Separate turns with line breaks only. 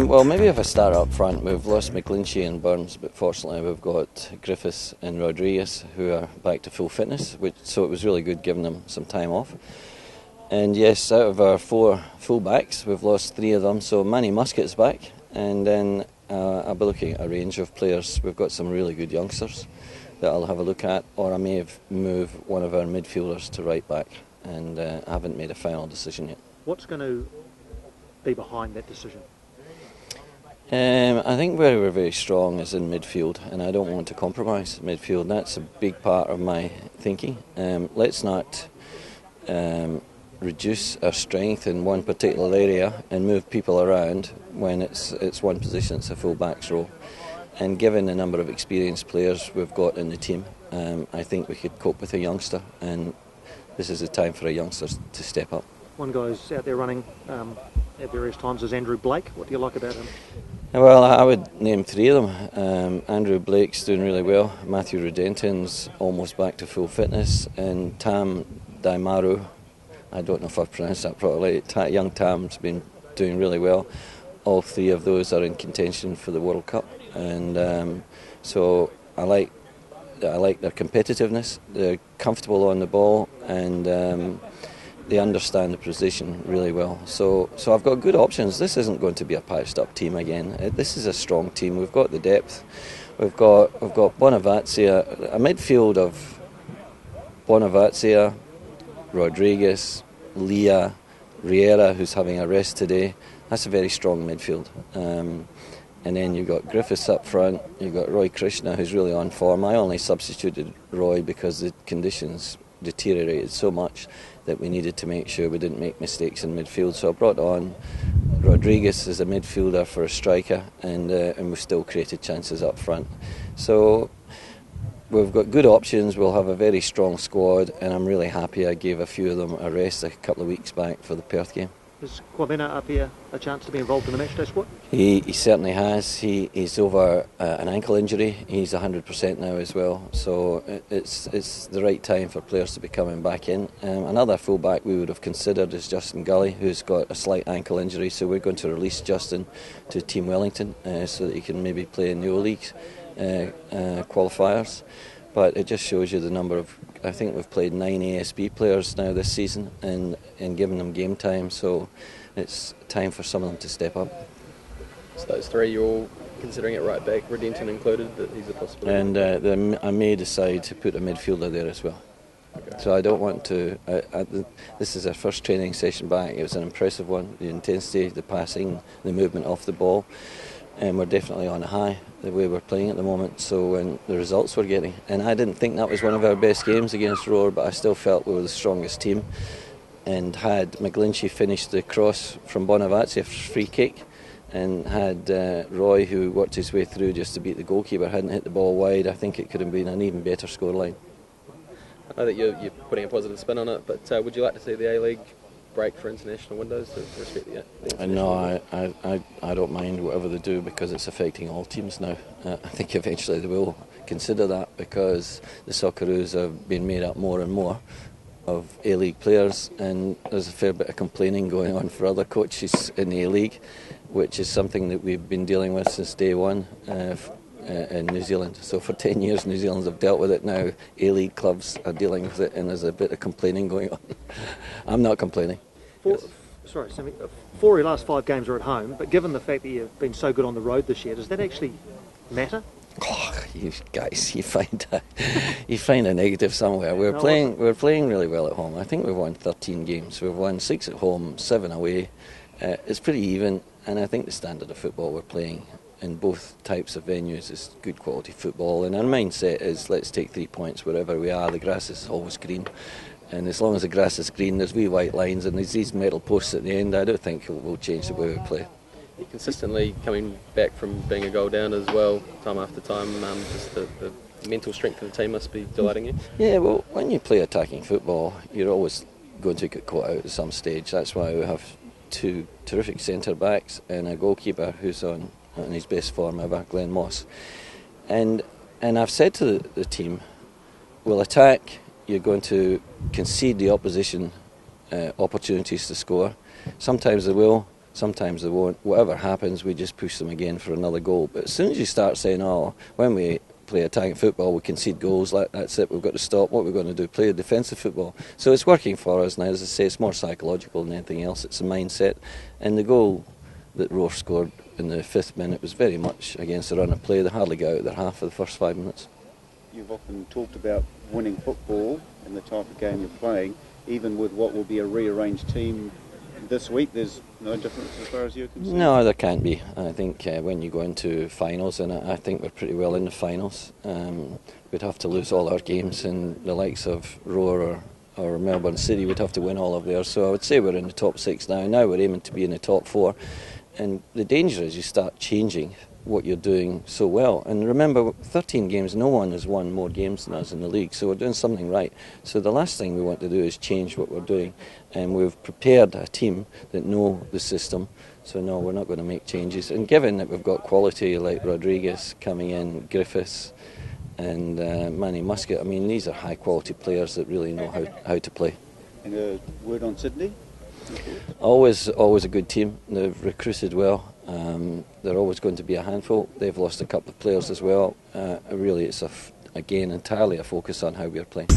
Well, maybe if I start up front, we've lost McGlinchey and Burns, but fortunately we've got Griffiths and Rodriguez who are back to full fitness, so it was really good giving them some time off. And yes, out of our 4 full-backs, we've lost 3 of them, so Manny Muscat's back, and then I'll be looking at a range of players. We've got some really good youngsters that I'll have a look at, or I may move one of our midfielders to right back, and I haven't made a final decision yet.
What's going to be behind that decision?
I think where we're very strong is in midfield, and I don't want to compromise midfield. That's a big part of my thinking. Let's not reduce our strength in one particular area and move people around when it's one position, it's a full-back's role. And given the number of experienced players we've got in the team, I think we could cope with a youngster, and this is the time for a youngster to step up.
One guy who's out there running at various times is Andrew Blake. What do you like about him?
Well, I would name 3 of them. Andrew Blake's doing really well. Matthew Rudenton's almost back to full fitness, and Tam Daimaru, I don't know if I've pronounced that properly, young Tam's been doing really well. All 3 of those are in contention for the World Cup, and so I like their competitiveness. They're comfortable on the ball, and they understand the position really well. So I've got good options. This isn't going to be a patched up team again. This is a strong team. We've got the depth. We've got Bonavazia, a midfield of Bonavazia, Rodriguez, Leah, Riera, who's having a rest today. That's a very strong midfield. And then you've got Griffiths up front. You've got Roy Krishna, who's really on form. I only substituted Roy because the conditions deteriorated so much that we needed to make sure we didn't make mistakes in midfield. So I brought on Rodriguez as a midfielder for a striker, and we've still created chances up front. So we've got good options. We'll have a very strong squad, and I'm really happy I gave a few of them a rest a couple of weeks back for the Perth game.
Is Kwabena up here a chance to be involved in the matchday squad?
He certainly has. He's over an ankle injury. He's 100% now as well. So it's the right time for players to be coming back in. Another fullback we would have considered is Justin Gully, who's got a slight ankle injury. So we're going to release Justin to Team Wellington so that he can maybe play in the O-League qualifiers. But it just shows you the number of, I think we've played 9 ASB players now this season and given them game time, so it's time for some of them to step up.
So those 3, you're all considering it right back, Redenton included, that he's a possibility?
And I may decide to put a midfielder there as well. Okay. So I don't want to, this is our first training session back. It was an impressive one, the intensity, the passing, the movement off the ball. And we're definitely on a high the way we're playing at the moment, so and the results we're getting. And I didn't think that was one of our best games against Roar, but I still felt we were the strongest team. And had McGlinchey finished the cross from Bonavazia free kick, and had Roy, who worked his way through just to beat the goalkeeper, hadn't hit the ball wide, I think it could have been an even better scoreline.
I know that you're putting a positive spin on it, but would you like to see the A-League break for international windows to respect the
No, I don't mind whatever they do because it's affecting all teams now. I think eventually they will consider that because the Socceroos have been made up more and more of A-League players, and there's a fair bit of complaining going on for other coaches in the A-League, which is something that we've been dealing with since day one in New Zealand. So for 10 years New Zealanders have dealt with it. Now A-League clubs are dealing with it, and there's a bit of complaining going on. I'm not complaining.
Sorry, Sammy, 4 of your last 5 games are at home, but given the fact that you've been so good on the road this year, does that actually matter?
Oh, you guys, you find a negative somewhere. We're playing really well at home. I think we've won 13 games. We've won 6 at home, 7 away. It's pretty even, and I think the standard of football we're playing in both types of venues is good quality football. And our mindset is let's take 3 points wherever we are. The grass is always green. And as long as the grass is green, there's wee white lines and there's these metal posts at the end. I don't think we'll change the way we play.
You're consistently coming back from being a goal down as well, time after time. Just the mental strength of the team must be delighting you.
Yeah, well, when you play attacking football, you're always going to get caught out at some stage. That's why we have 2 terrific centre backs and a goalkeeper who's on his best form ever, Glenn Moss. And I've said to the team, we'll attack you're going to concede the opposition opportunities to score. Sometimes they will, sometimes they won't. Whatever happens, we just push them again for another goal. But as soon as you start saying, oh, when we play attacking football, we concede goals, that's it, we've got to stop, what we're going to do, play defensive football. So it's working for us now. As I say, it's more psychological than anything else. It's a mindset. And the goal that Roar scored in the 5th minute was very much against the run of play. They hardly got out of their half for the first 5 minutes.
You've often talked about winning football and the type of game you're playing. Even with what will be a rearranged team this week, there's no difference as far as you're concerned?
No, there can't be. I think when you go into finals, and I think we're pretty well in the finals, we'd have to lose all our games, and the likes of Roar or Melbourne City would have to win all of theirs. So I would say we're in the top 6 now. Now we're aiming to be in the top 4. And the danger is you start changing what you're doing so well. And remember, 13 games, no one has won more games than us in the league, so we're doing something right. So the last thing we want to do is change what we're doing. And we've prepared a team that know the system, so no, we're not going to make changes. And given that we've got quality like Rodriguez coming in, Griffiths and Manny Muscat, I mean, these are high quality players that really know how to play.
And a word on Sydney?
Always a good team. They've recruited well. They're always going to be a handful. They've lost a couple of players as well. Really, it's again entirely a focus on how we're playing.